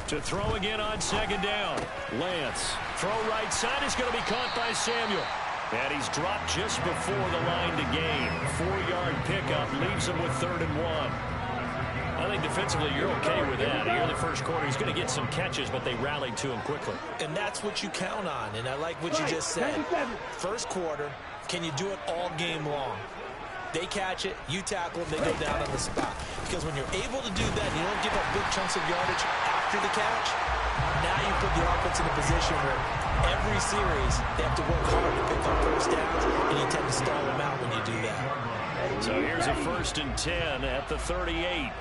To throw again on second down. Lance. Throw right side is going to be caught by Samuel. And he's dropped just before the line to gain. 4-yard pickup leaves him with 3rd and 1. I think defensively you're okay with that. Here in the first quarter, he's going to get some catches, but they rallied to him quickly. And that's what you count on, and I like what you just said. First quarter, can you do it all game long? They catch it, you tackle them, they go down on the spot. Because when you're able to do that, you don't give up big chunks of yardage after the catch, now you put the offense in a position where every series they have to work hard to pick up first downs, and you tend to stall them out when you do that. So here's a 1st and 10 at the 38.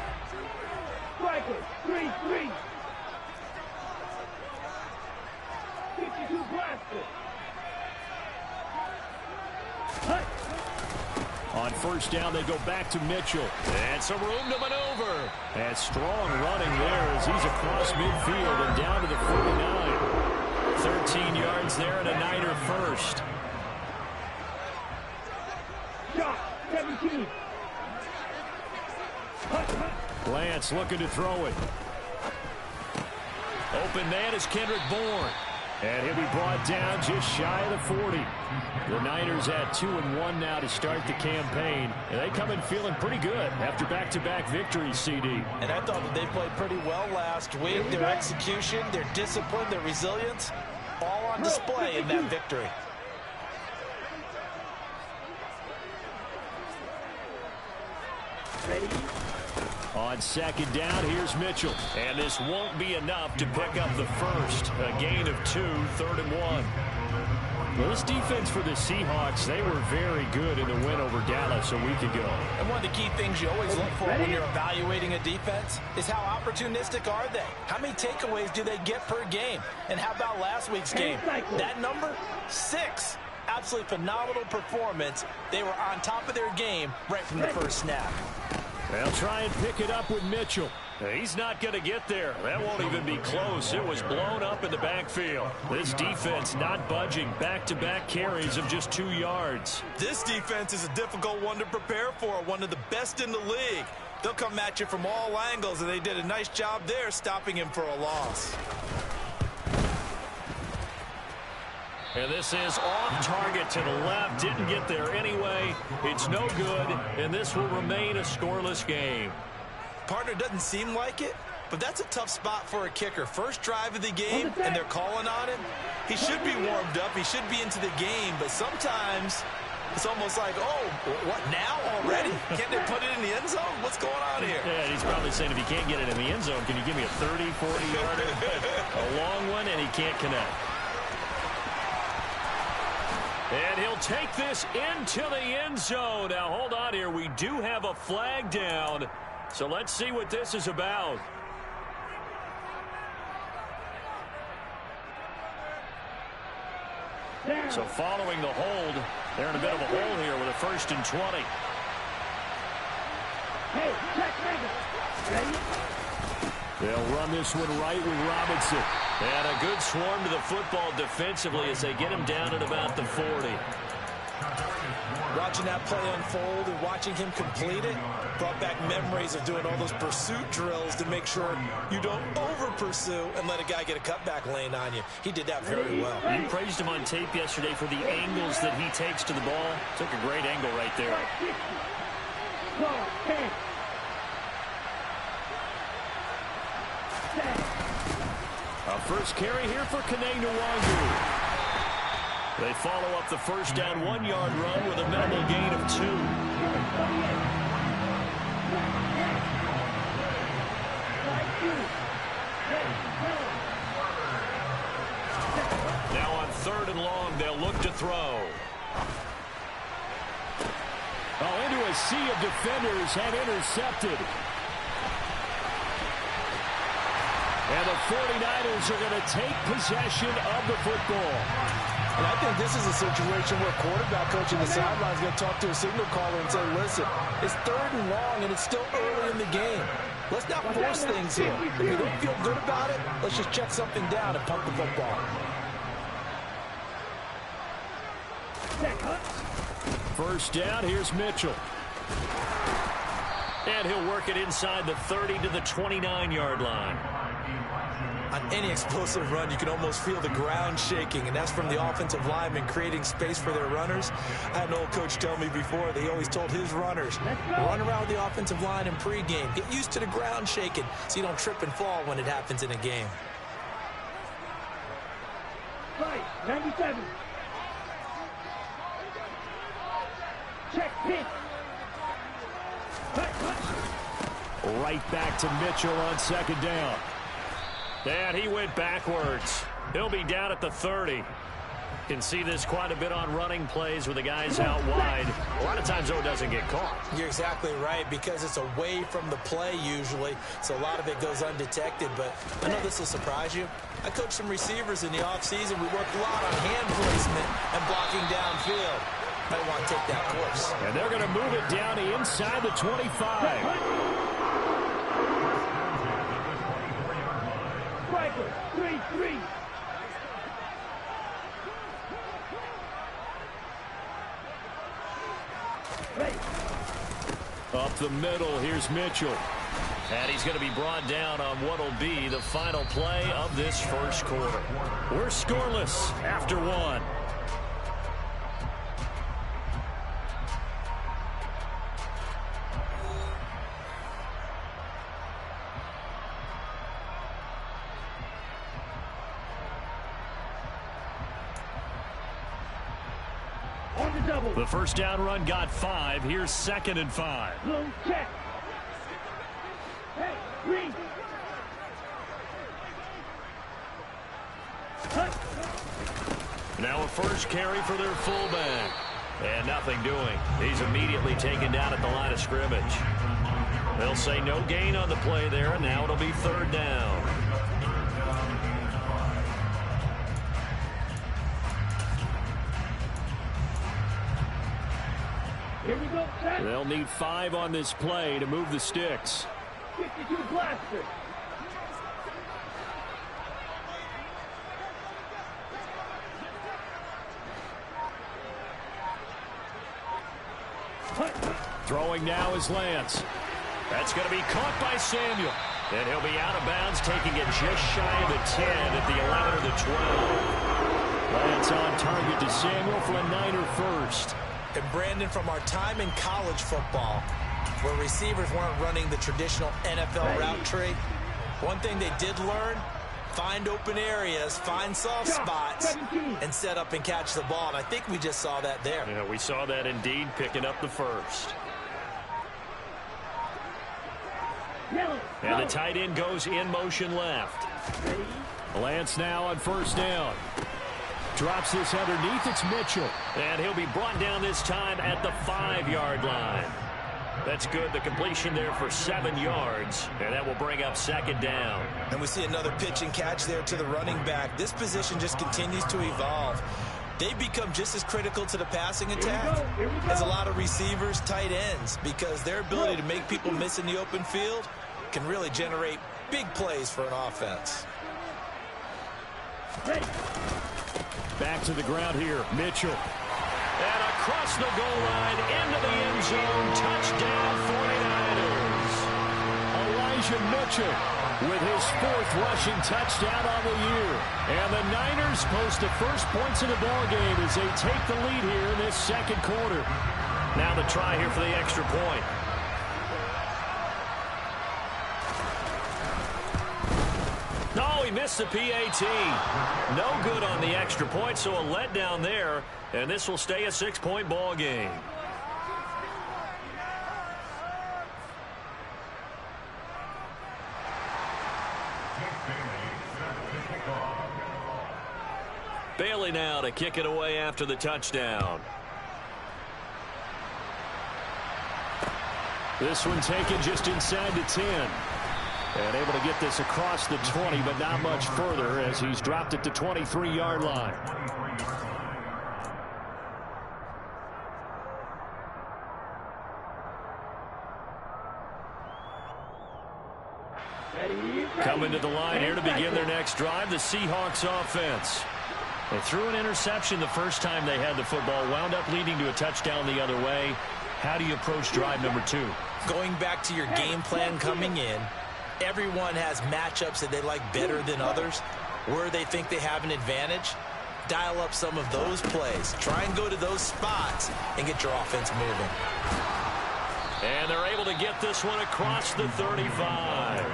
3-3. 52 blasted. On 1st down, they go back to Mitchell. And some room to maneuver. And strong running there as he's across midfield and down to the 49. 13 yards there and a Niner first. Shot, 17. Lance looking to throw it. Open man is Kendrick Bourne. And he'll be brought down just shy of the 40. The Niners at 2-1 now to start the campaign. And they come in feeling pretty good after back-to-back victories, CD. And I thought that they played pretty well last week. Their execution, their discipline, their resilience, all on display in that victory. On 2nd down, here's Mitchell. And this won't be enough to pick up the first. A gain of 2, 3rd and 1. Well, this defense for the Seahawks, they were very good in the win over Dallas a week ago. And one of the key things you always look for when you're evaluating a defense is how opportunistic are they? How many takeaways do they get per game? And how about last week's game? That number, 6. Absolutely phenomenal performance. They were on top of their game right from the first snap. They'll try and pick it up with Mitchell. He's not going to get there. That won't even be close. It was blown up in the backfield. This defense not budging. Back-to-back carries of just 2 yards. This defense is a difficult one to prepare for. One of the best in the league. They'll come at you from all angles, and they did a nice job there stopping him for a loss. And this is off target to the left. Didn't get there anyway. It's no good, and this will remain a scoreless game. Partner, doesn't seem like it, but that's a tough spot for a kicker. First drive of the game, and they're calling on him. He should be warmed up. He should be into the game, but sometimes it's almost like, oh, what now already? Can't they put it in the end zone? What's going on here? Yeah, he's probably saying if he can't get it in the end zone, can you give me a 30, 40-yarder? A long one, and he can't connect. And he'll take this into the end zone. Now, hold on here. We do have a flag down. So let's see what this is about. So following the hold, they're in a bit of a hole here with a 1st and 20. Hey, check, ready? They'll run this one right with Robinson. And a good swarm to the football defensively as they get him down at about the 40. Watching that play unfold and watching him complete it brought back memories of doing all those pursuit drills to make sure you don't over-pursue and let a guy get a cutback lane on you. He did that very well. You praised him on tape yesterday for the angles that he takes to the ball. Took a great angle right there. A first carry here for Kene Nwangu. They follow up the first down 1-yard run with a minimal gain of 2. Now on 3rd and long, they'll look to throw. Oh, into a sea of defenders and intercepted. And the 49ers are going to take possession of the football. And I think this is a situation where quarterback coach in the sideline is going to talk to a signal caller and say, listen, it's 3rd and long and it's still early in the game. Let's not force things here. If you don't feel good about it, let's just check something down and pump the football. First down, here's Mitchell. And he'll work it inside the 30 to the 29-yard line. On any explosive run, you can almost feel the ground shaking, and that's from the offensive linemen creating space for their runners. I had an old coach tell me before, they always told his runners, run around the offensive line in pregame. Get used to the ground shaking so you don't trip and fall when it happens in a game. Right, 97. Check pitch. Right back to Mitchell on second down. And he went backwards. He'll be down at the 30. Can see this quite a bit on running plays with the guys out wide. A lot of times, though, it doesn't get caught. You're exactly right, because it's away from the play usually, so a lot of it goes undetected. But I know this will surprise you. I coached some receivers in the offseason. We work a lot on hand placement and blocking downfield. Might want to take that course. And they're going to move it down to inside the 25. Striker, 3-3. Up the middle, here's Mitchell. And he's going to be brought down on what will be the final play of this first quarter. We're scoreless after one. The first down run got 5. Here's 2nd and 5. Low check. Hey, green. Now a first carry for their fullback. And nothing doing. He's immediately taken down at the line of scrimmage. They'll say no gain on the play there, and now it'll be 3rd down. Here we go, set. They'll need 5 on this play to move the sticks. 52 blaster. Throwing now is Lance. That's going to be caught by Samuel. And he'll be out of bounds, taking it just shy of the 10 at the 11 or the 12. Lance on target to Samuel for a Niner first. And Brandon, from our time in college football, where receivers weren't running the traditional NFL route tree, one thing they did learn, find open areas, find soft spots, and set up and catch the ball. And I think we just saw that there. Yeah, we saw that indeed, picking up the first. And the tight end goes in motion left. Lance now on first down. Drops this underneath. It's Mitchell. And he'll be brought down this time at the 5-yard line. That's good. The completion there for 7 yards. And that will bring up 2nd down. And we see another pitch and catch there to the running back. This position just continues to evolve. They become just as critical to the passing attack as a lot of receivers, tight ends, because their ability to make people miss in the open field can really generate big plays for an offense. Back to the ground here, Mitchell. And across the goal line, into the end zone, touchdown 49ers. Elijah Mitchell with his 4th rushing touchdown on the year. And the Niners post the first points in the ballgame as they take the lead here in this 2nd quarter. Now the try here for the extra point. No, he missed the PAT. No good on the extra point, so a letdown there. And this will stay a 6-point ball game. Bailey now to kick it away after the touchdown. This one taken just inside the 10. And able to get this across the 20, but not much further as he's dropped it to 23-yard line. Coming to the line here to begin their next drive, the Seahawks offense. They threw an interception the first time they had the football, wound up leading to a touchdown the other way. How do you approach drive number 2? Going back to your game plan coming in, everyone has matchups that they like better than others, where they think they have an advantage. Dial up some of those plays. Try and go to those spots and get your offense moving. And they're able to get this one across the 35.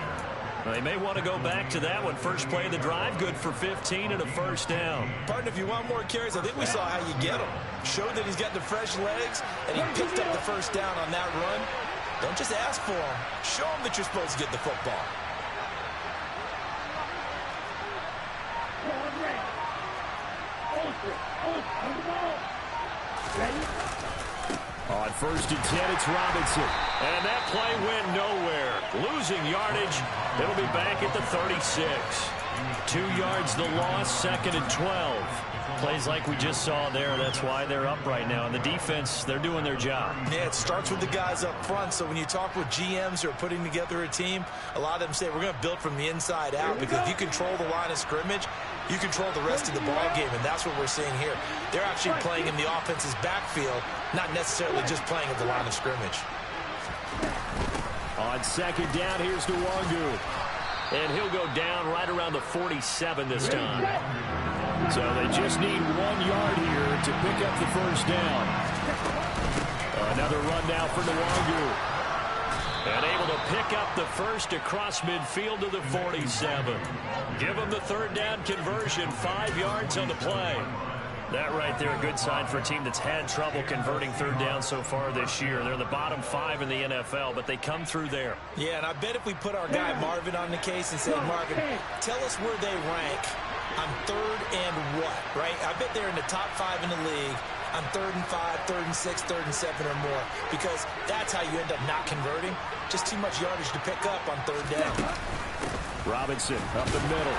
They may want to go back to that one. First play of the drive, good for 15 and a first down. Partner, if you want more carries, I think we saw how you get him. Showed that he's got the fresh legs, and he picked up the first down on that run. Don't just ask for him. Show him that you're supposed to get the football. On first and 10, it's Robinson. And that play went nowhere. Losing yardage. It'll be back at the 36. 2 yards the loss, second and 12. Plays like we just saw there. That's why they're up right now. And the defense, they're doing their job. Yeah, it starts with the guys up front. So when you talk with GMs who are putting together a team, a lot of them say we're going to build from the inside out, because if you control the line of scrimmage, you control the rest of the ball game, and that's what we're seeing here. They're actually playing in the offense's backfield, not necessarily just playing at the line of scrimmage. On second down, here's Nwangu. And he'll go down right around the 47 this time. So they just need 1 yard here to pick up the first down. Another run now for Nwangu. And able to pick up the first across midfield to the 47. Give them the third down conversion, 5 yards on the play. That right there, a good sign for a team that's had trouble converting third down so far this year. They're the bottom 5 in the NFL, but they come through there. Yeah, and I bet if we put our guy Marvin on the case and say, Marvin, tell us where they rank on third and what, right? I bet they're in the top 5 in the league on 3rd and 5, 3rd and 6, 3rd and 7 or more, because that's how you end up not converting. Just too much yardage to pick up on third down. Robinson up the middle.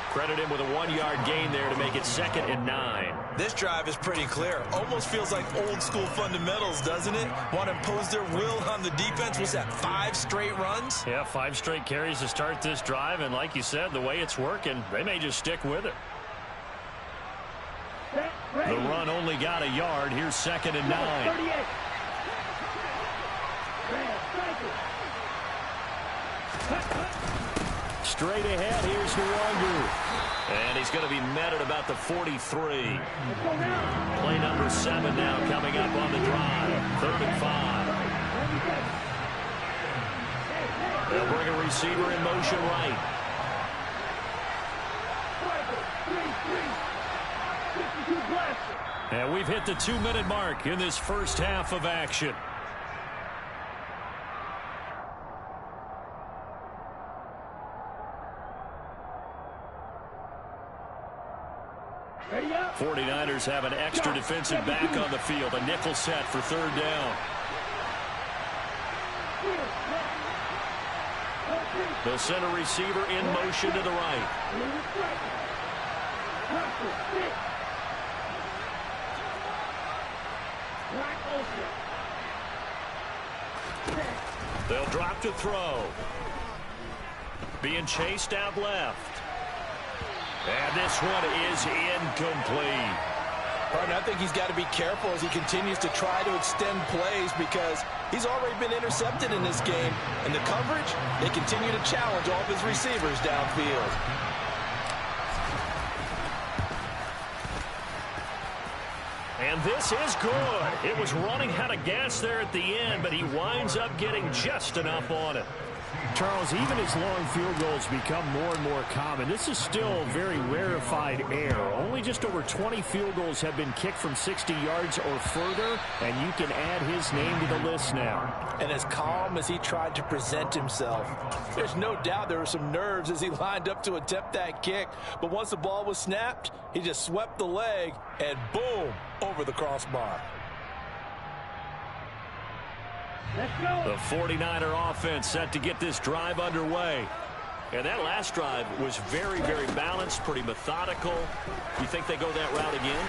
Credit him with a 1 yard gain there to make it 2nd and 9. This drive is pretty clear. Almost feels like old school fundamentals, doesn't it? Want to impose their will on the defense. What's that, 5 straight runs? Yeah, 5 straight carries to start this drive, and like you said, the way it's working, they may just stick with it. The run only got a yard. Here's 2nd and 9. Straight ahead, here's Nwangu. And he's going to be met at about the 43. Play number 7 now coming up on the drive. 3rd and 5. They'll bring a receiver in motion right. And we've hit the 2-minute mark in this first half of action. Ready up. 49ers have an extra defensive back on the field. A nickel set for 3rd down. They'll send a receiver in motion to the right. They'll drop to throw. Being chased out left. And this one is incomplete. Partner, I think he's got to be careful as he continues to try to extend plays, because he's already been intercepted in this game. And the coverage, they continue to challenge all of his receivers downfield. And this is good. It was running out of gas there at the end, but he winds up getting just enough on it. Charles, even as long field goals become more and more common, this is still very rarefied air. Only just over 20 field goals have been kicked from 60 yards or further, and you can add his name to the list now. And as calm as he tried to present himself, there's no doubt there were some nerves as he lined up to attempt that kick. But once the ball was snapped, he just swept the leg and boom, over the crossbar. The 49er offense set to get this drive underway. And that last drive was very, very balanced, pretty methodical. You think they go that route again?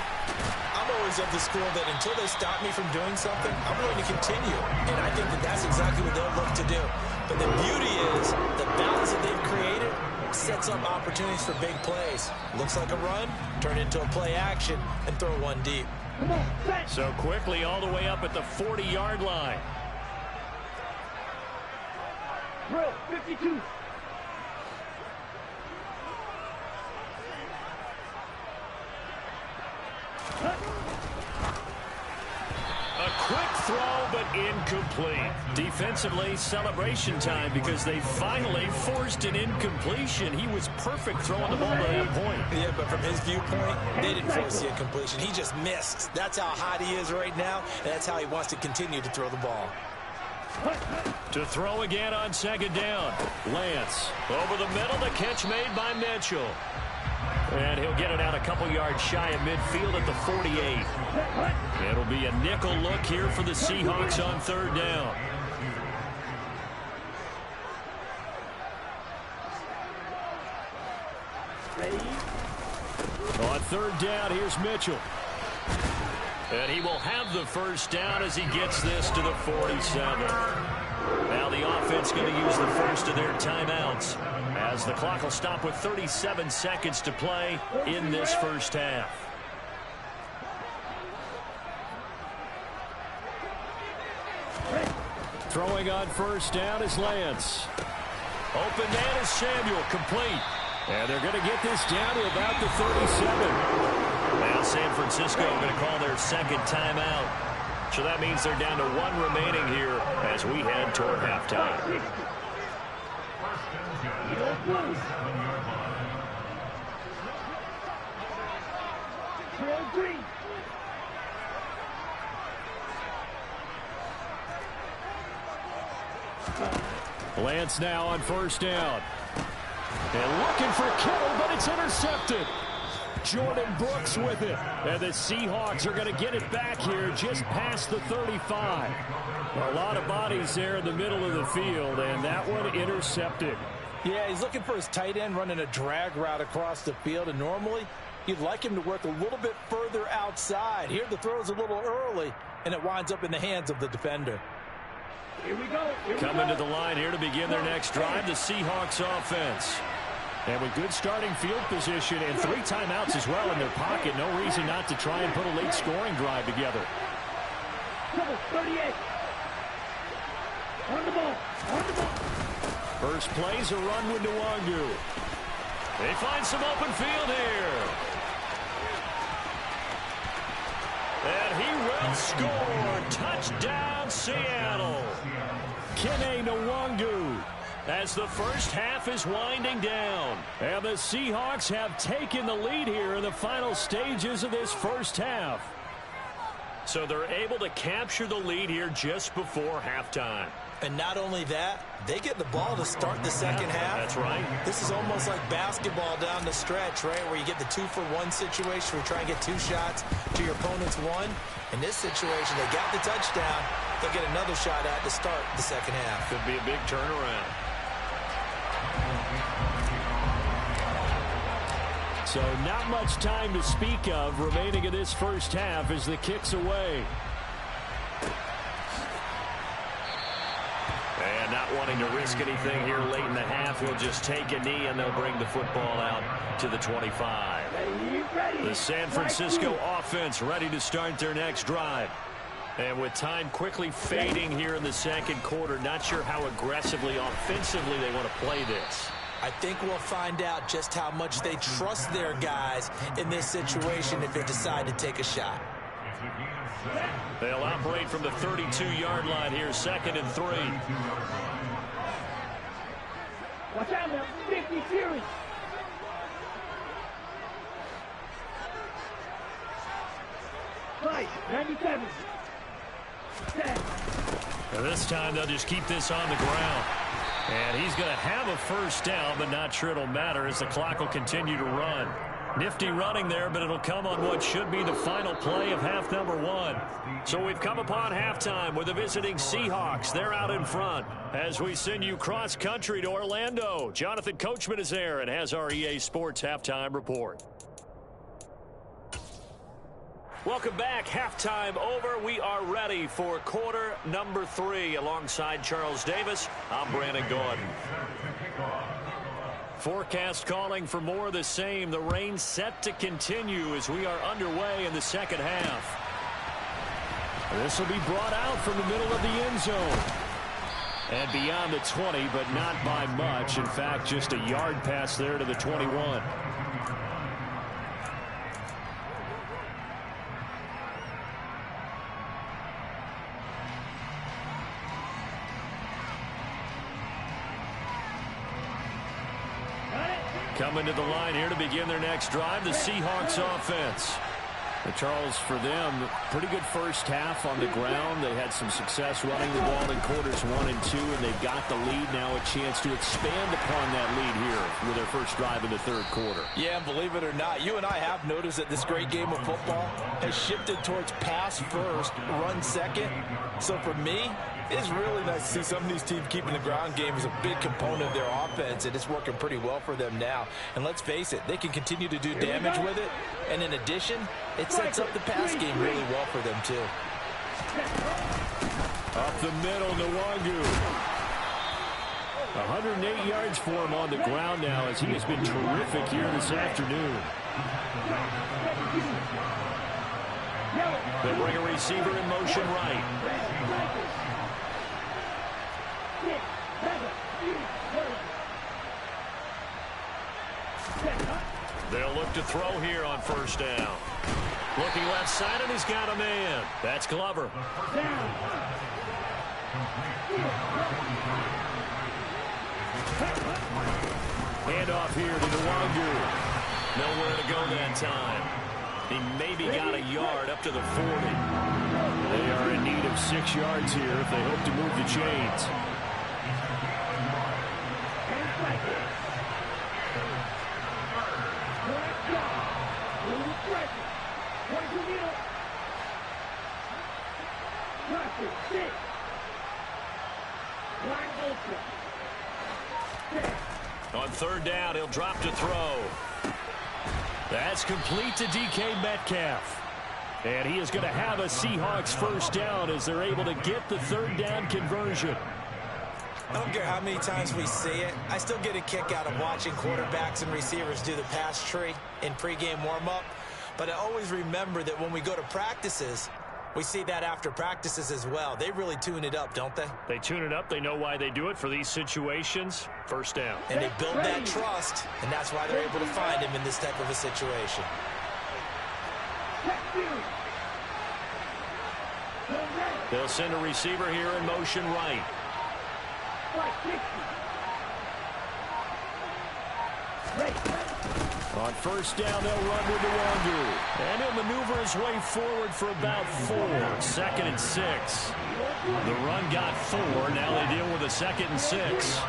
I'm always of the school that until they stop me from doing something, I'm going to continue. And I think that that's exactly what they'll look to do. But the beauty is the balance that they've created sets up opportunities for big plays. Looks like a run, turn into a play action, and throw one deep. Come on, set. So quickly all the way up at the 40-yard line. Drill, 52. A quick throw, but incomplete. Defensively, celebration time because they finally forced an incompletion. He was perfect throwing the ball to that point. Yeah, but from his viewpoint, they didn't force the incompletion. He just missed. That's how hot he is right now, and that's how he wants to continue to throw the ball. To throw again on second down. Lance over the middle. The catch made by Mitchell. And he'll get it out a couple yards shy of midfield at the 48. It'll be a nickel look here for the Seahawks on third down. On third down, here's Mitchell. And he will have the first down as he gets this to the 47. Now the offense going to use the first of their timeouts as the clock will stop with 37 seconds to play in this first half. Throwing on first down is Lance. Open man is Samuel, complete. And they're going to get this down to about the 37. Now San Francisco going to call their second timeout. So that means they're down to one remaining here as we head toward halftime. Lance now on first down. And looking for Kittle, but it's intercepted. Jordan Brooks with it. And the Seahawks are going to get it back here just past the 35. A lot of bodies there in the middle of the field, and that one intercepted. Yeah, he's looking for his tight end running a drag route across the field, and normally you'd like him to work a little bit further outside. Here the throw's a little early, and it winds up in the hands of the defender. Here we go. Coming to the line here to begin their next drive, the Seahawks offense. And with good starting field position and 3 timeouts as well in their pocket, no reason not to try and put a late scoring drive together. 38. On the ball. On the ball. First play's a run with Nwangu. They find some open field here. And he will score. Touchdown, Seattle. Kene Nwangu. As the first half is winding down. And the Seahawks have taken the lead here in the final stages of this first half. So they're able to capture the lead here just before halftime. And not only that, they get the ball to start the second half. That's right. This is almost like basketball down the stretch, right, where you get the 2-for-1 situation where you try and get 2 shots to your opponent's 1. In this situation, they got the touchdown. They'll get another shot at to start the second half. Could be a big turnaround. So not much time to speak of remaining in this first half as the kick's away. And not wanting to risk anything here late in the half, he'll just take a knee and they'll bring the football out to the 25. The San Francisco offense ready to start their next drive. And with time quickly fading here in the second quarter, not sure how aggressively, offensively they want to play this. I think we'll find out just how much they trust their guys in this situation if they decide to take a shot. They'll operate from the 32-yard line here, 2nd and 3. Watch out now. 50 series. Right. 97. 10. And this time they'll just keep this on the ground. And he's going to have a first down, but not sure it'll matter as the clock will continue to run. Nifty running there, but it'll come on what should be the final play of half number 1. So we've come upon halftime with the visiting Seahawks. They're out in front as we send you cross country to Orlando. Jonathan Coachman is there and has our EA Sports halftime report. Welcome back. Halftime over. We are ready for quarter number 3. Alongside Charles Davis, I'm Brandon Gordon. Forecast calling for more of the same. The rain set to continue as we are underway in the second half. This will be brought out from the middle of the end zone. And beyond the 20, but not by much. In fact, just a yard pass there to the 21. Coming to the line here to begin their next drive, the Seahawks offense. Charles, for them, pretty good first half on the ground. They had some success running the ball in quarters 1 and 2, and they've got the lead now, a chance to expand upon that lead here with their first drive in the third quarter. Yeah, and believe it or not, you and I have noticed that this great game of football has shifted towards pass first, run second. So for me, it's really nice to see some of these teams keeping the ground game as a big component of their offense, and it's working pretty well for them now. And let's face it, they can continue to do damage with it. And in addition, it sets up the pass game really well for them, too. Up the middle, Nwangu. 108 yards for him on the ground now as he has been terrific here this afternoon. They'll bring a receiver in motion right. They'll look to throw here on first down. Looking left side, and he's got a man. That's Glover. Handoff here to Nwangu. Nowhere to go that time. He maybe got a yard up to the 40. They are in need of 6 yards here if they hope to move the chains. On third down, he'll drop to throw. That's complete to DK Metcalf. And he is going to have a Seahawks first down as they're able to get the third down conversion. I don't care how many times we see it. I still get a kick out of watching quarterbacks and receivers do the pass tree in pregame warm-up. But I always remember that when we go to practices, we see that after practices as well. They really tune it up, don't they? They tune it up. They know why they do it for these situations. First down. And they build that trust, and that's why they're able to find him in this type of a situation. They'll send a receiver here in motion right. On first down, they'll run with Nwangu. And he'll maneuver his way forward for about 4. 2nd and 6. The run got 4. Now they deal with a 2nd and 6.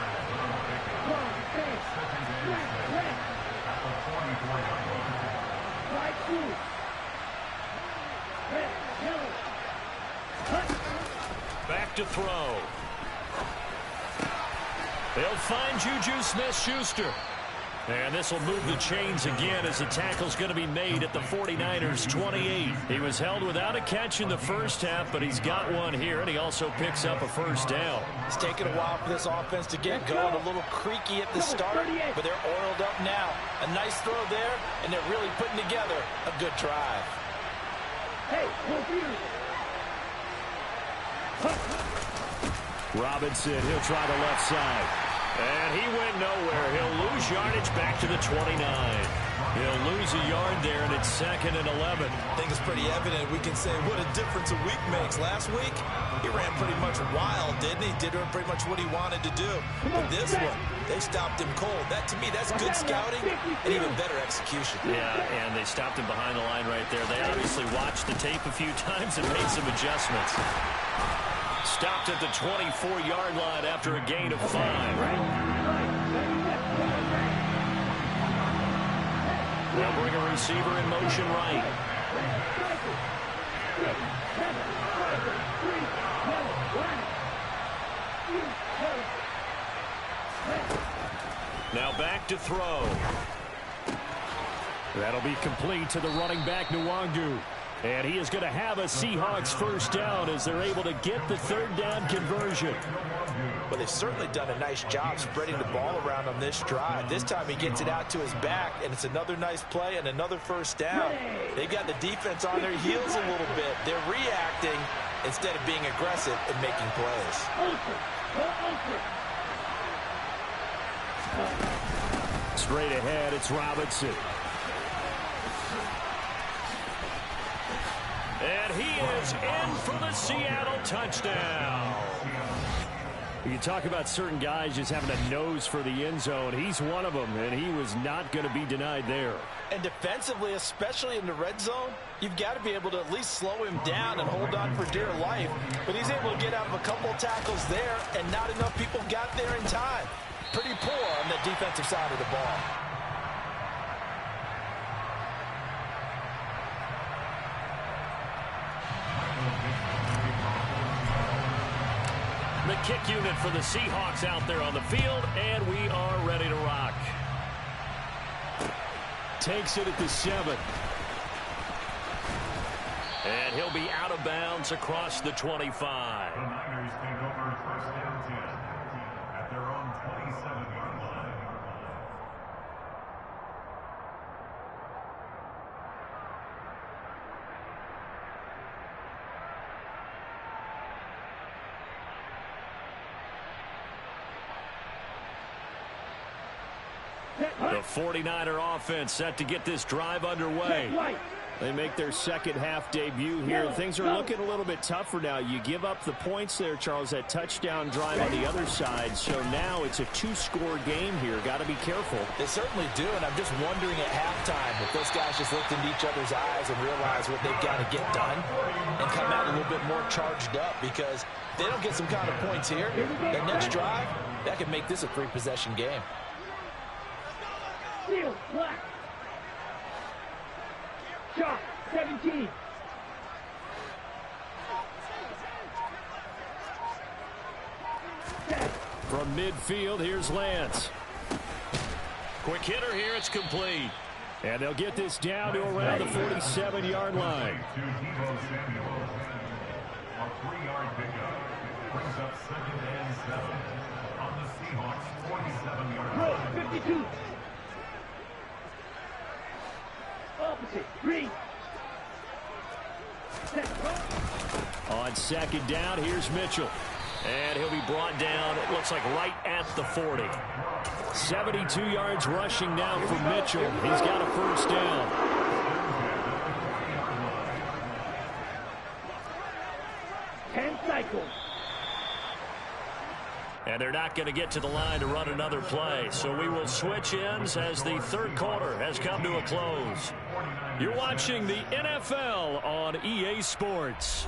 Back to throw. They'll find Juju Smith-Schuster. And this will move the chains again as the tackle's going to be made at the 49ers 28. He was held without a catch in the first half, but he's got one here, and he also picks up a first down. It's taken a while for this offense to get going. A little creaky at the start, but they're oiled up now. A nice throw there, and they're really putting together a good drive. Robinson, he'll try the left side. And he went nowhere. He'll lose yardage back to the 29. He'll lose a yard there, and it's 2nd and 11. I think it's pretty evident. We can say what a difference a week makes. Last week, he ran pretty much wild, didn't he? Did pretty much what he wanted to do. But this one, they stopped him cold. That, to me, that's good scouting and even better execution. Yeah, and they stopped him behind the line right there. They obviously watched the tape a few times and made some adjustments. Stopped at the 24-yard line after a gain of 5. They'll bring a receiver in motion right. Now back to throw. That'll be complete to the running back, Nwangu. And he is going to have a Seahawks first down as they're able to get the third down conversion. Well, they've certainly done a nice job spreading the ball around on this drive. This time he gets it out to his back, and it's another nice play and another first down. They've got the defense on their heels a little bit. They're reacting, instead of being aggressive and making plays. Straight ahead, it's Robinson. And he is in for the Seattle touchdown. You talk about certain guys just having a nose for the end zone. He's one of them, and he was not going to be denied there. And defensively, especially in the red zone, you've got to be able to at least slow him down and hold on for dear life. But he's able to get out of a couple of tackles there, and not enough people got there in time. Pretty poor on the defensive side of the ball. The kick unit for the Seahawks out there on the field, and we are ready to rock. Takes it at the 7. And he'll be out of bounds across the 25. The Niners take over first down 10 at their own 27-yard line. The 49er offense set to get this drive underway. They make their second half debut here. Things are looking a little bit tougher now. You give up the points there, Charles, that touchdown drive on the other side. So now it's a 2-score game here. Got to be careful. They certainly do, and I'm just wondering at halftime if those guys just looked into each other's eyes and realize what they've got to get done and come out a little bit more charged up, because if they don't get some kind of points here, the next drive, that could make this a 3-possession game. Seal, black. Shot, 17. From midfield, here's Lance. Quick hitter here, it's complete. And they'll get this down to around the 47-yard line. To Deebo Samuel. A 3-yard pickup brings up 2nd and 7 on the Seahawks 47-yard line. 52. Opposite, green. On second down, here's Mitchell. And he'll be brought down, it looks like right at the 40. 72 yards rushing now for Mitchell. He's got a first down. 10 cycles. And they're not going to get to the line to run another play. So we will switch ends as the third quarter has come to a close. You're watching the NFL on EA Sports.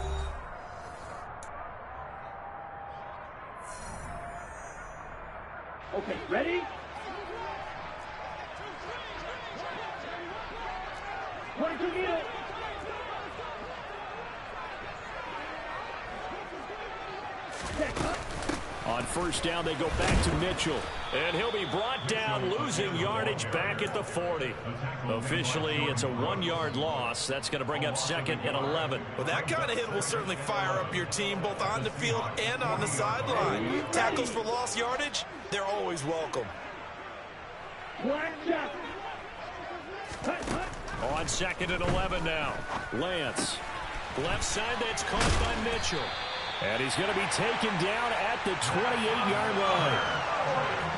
Okay, ready? 22 meters. On first down, they go back to Mitchell. And he'll be brought down, losing yardage back at the 40. Officially, it's a 1-yard loss. That's going to bring up 2nd and 11. Well, that kind of hit will certainly fire up your team both on the field and on the sideline. Tackles for lost yardage, they're always welcome. Black shot. On 2nd and 11 now. Lance. Left side, that's caught by Mitchell. And he's going to be taken down at the 28-yard line.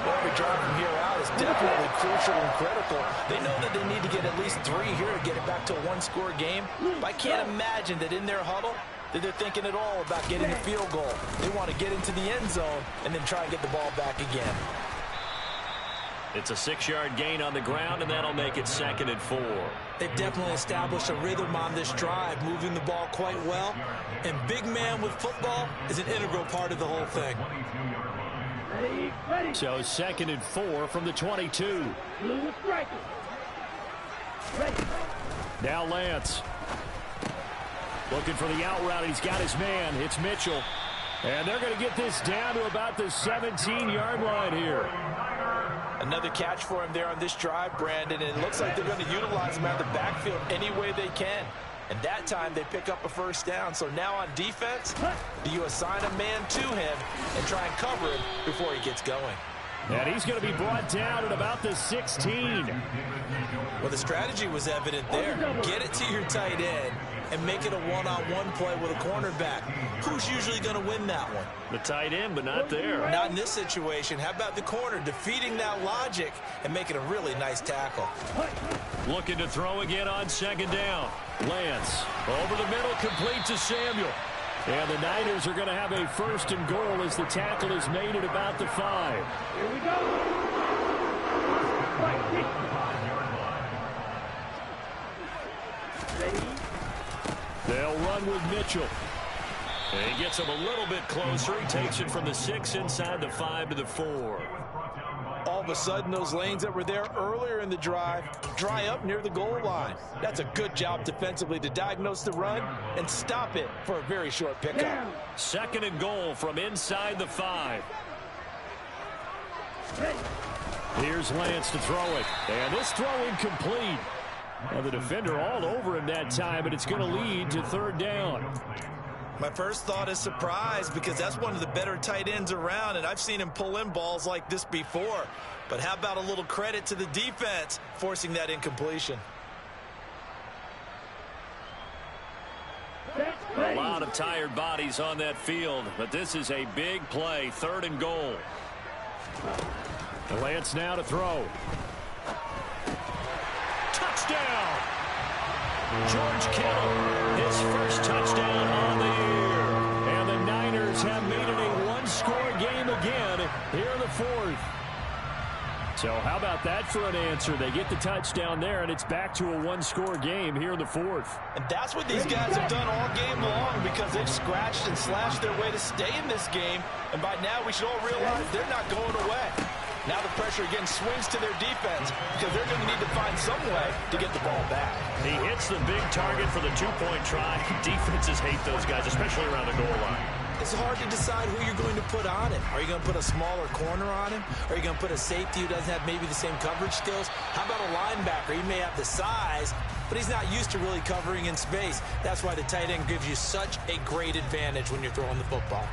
Every drive from here out is definitely crucial and critical. They know that they need to get at least 3 here to get it back to a 1-score game. But I can't imagine that in their huddle that they're thinking at all about getting a field goal. They want to get into the end zone and then try and get the ball back again. It's a 6-yard gain on the ground, and that'll make it 2nd and 4. They've definitely established a rhythm on this drive, moving the ball quite well. And big man with football is an integral part of the whole thing. Ready. So 2nd and 4 from the 22. Blue striker. Ready. Now Lance. Looking for the out route. He's got his man. It's Mitchell. And they're going to get this down to about the 17-yard line here. Another catch for him there on this drive, Brandon, and it looks like they're going to utilize him out of the backfield any way they can. And that time they pick up a first down. So now on defense, do you assign a man to him and try and cover him before he gets going? And he's going to be brought down at about the 16. Well, the strategy was evident there. Get it to your tight end and make it a one-on-one play with a cornerback. Who's usually going to win that one? The tight end, but not there. Not in this situation. How about the corner defeating that logic and making a really nice tackle? Looking to throw again on second down. Lance over the middle, complete to Samuel. And the Niners are going to have a first and goal as the tackle is made at about the 5. Here we go. They'll run with Mitchell. And he gets him a little bit closer. He takes it from the 6 inside the 5 to the 4. All of a sudden, those lanes that were there earlier in the drive dry up near the goal line. That's a good job defensively to diagnose the run and stop it for a very short pickup. Second and goal from inside the 5. Here's Lance to throw it. And this throw incomplete. Well, the defender all over him that time, and it's going to lead to third down. My first thought is surprise, because that's one of the better tight ends around, and I've seen him pull in balls like this before. But how about a little credit to the defense forcing that incompletion? A lot of tired bodies on that field, but this is a big play, third and goal. Lance now to throw. Touchdown! George Kittle, his first touchdown on the year. And the Niners have made it a one-score game again here in the 4th. So how about that for an answer? They get the touchdown there, and it's back to a one-score game here in the 4th. And that's what these guys have done all game long, because they've scratched and slashed their way to stay in this game. And by now we should all realize they're not going away. Now the pressure again swings to their defense, because they're going to need to find some way to get the ball back. He hits the big target for the two-point try. Defenses hate those guys, especially around the goal line. It's hard to decide who you're going to put on him. Are you going to put a smaller corner on him? Are you going to put a safety who doesn't have maybe the same coverage skills? How about a linebacker? He may have the size, but he's not used to really covering in space. That's why the tight end gives you such a great advantage when you're throwing the football.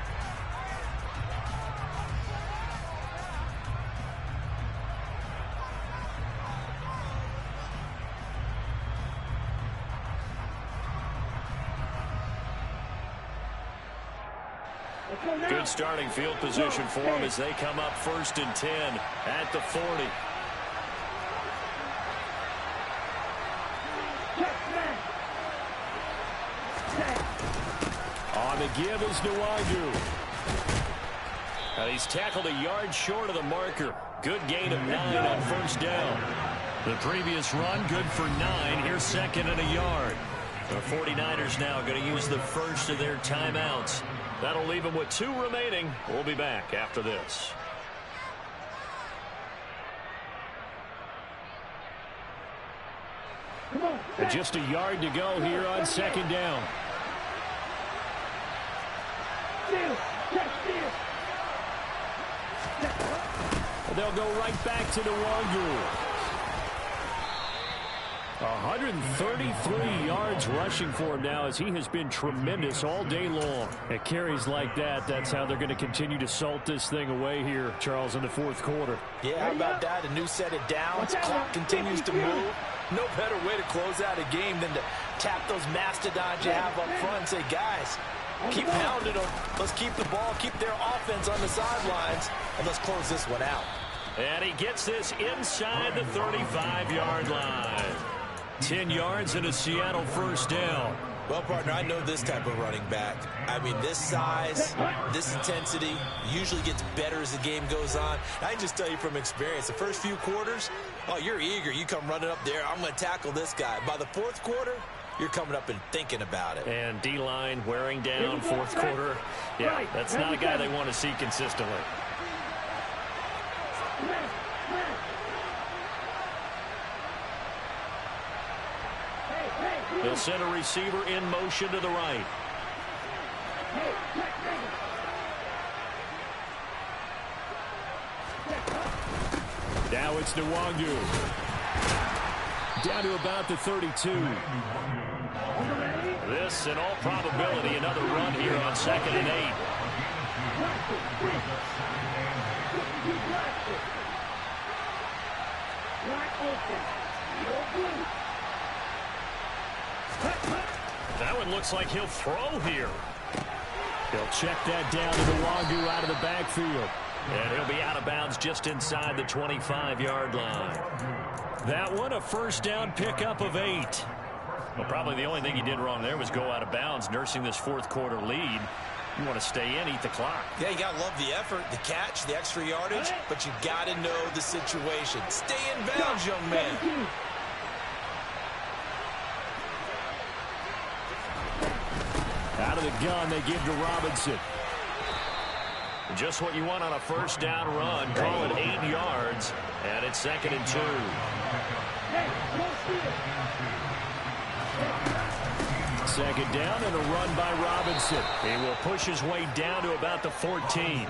Good starting field position for them as they come up 1st and 10 at the 40. On the give is Nwangu. And he's tackled a yard short of the marker. Good gain of 9 on first down. The previous run, good for 9. Here's 2nd and a yard. The 49ers now going to use the first of their timeouts. That'll leave them with 2 remaining. We'll be back after this. And just a yard to go here on 2nd down. They'll go right back to Nwangu. 133 yards rushing for him now, as he has been tremendous all day long. At carries like that, that's how they're going to continue to salt this thing away here, Charles, in the 4th quarter. Yeah, how about that? A new set of downs. Clock continues to move. No better way to close out a game than to tap those mastodons you have up front and say, guys, keep pounding them. Let's keep the ball, keep their offense on the sidelines, and let's close this one out. And he gets this inside the 35-yard line. 10 yards and a Seattle first down. Well, partner, I know this type of running back. I mean, this size, this intensity usually gets better as the game goes on. I can just tell you from experience, the first few quarters, oh, you're eager. You come running up there, I'm going to tackle this guy. By the 4th quarter, you're coming up and thinking about it. And D-line wearing down 4th quarter. Yeah, that's not a guy they want to see consistently. They'll send a receiver in motion to the right. Now it's Nwangu. Down to about the 32. This, in all probability, another run here on 2nd and 8. That one looks like he'll throw here. He'll check that down to the Wagyu out of the backfield. And he'll be out of bounds just inside the 25-yard line. That one, a first down pickup of 8. Well, probably the only thing he did wrong there was go out of bounds, nursing this fourth quarter lead. You want to stay in, eat the clock. Yeah, you got to love the effort, the catch, the extra yardage, but you got to know the situation. Stay in bounds, young man. Out of the gun, they give to Robinson. Just what you want on a first down run. Call it 8 yards, and it's 2nd and 2. Second down and a run by Robinson. He will push his way down to about the 14.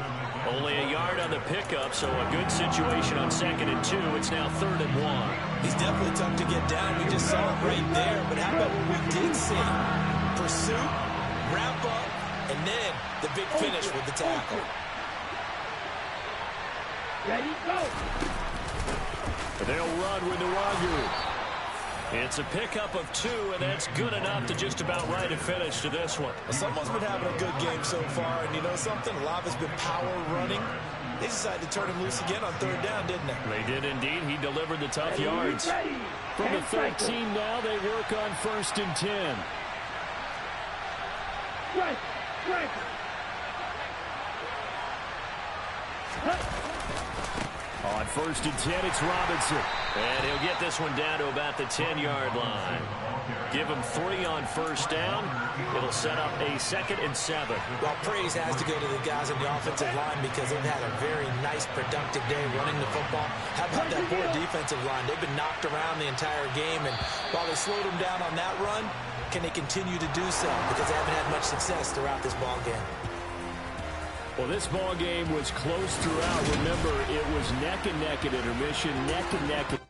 Only a yard on the pickup, so a good situation on 2nd and 2. It's now 3rd and 1. He's definitely tough to get down. We just saw it right there. But how about what we did see? Pursuit, wrap up, and then the big finish with the tackle. Ready, go. They'll run with the Wagyu. It's a pickup of 2, and that's good enough to just about write a finish to this one. Well, someone's been having a good game so far, and you know something? A lot has been power running. They decided to turn him loose again on 3rd down, didn't they? They did indeed. He delivered the tough yards. From the 13 now, they work on 1st and 10. Right, right. On 1st and 10, it's Robinson. And he'll get this one down to about the 10-yard line. Give him 3 on first down. It'll set up a 2nd and 7. Well, praise has to go to the guys on the offensive line because they've had a very nice, productive day running the football. How about that poor defensive line? They've been knocked around the entire game, and while they slowed them down on that run, can they continue to do so? Because they haven't had much success throughout this ball game. Well, this ball game was close throughout. Remember, it was neck and neck at intermission, neck and neck.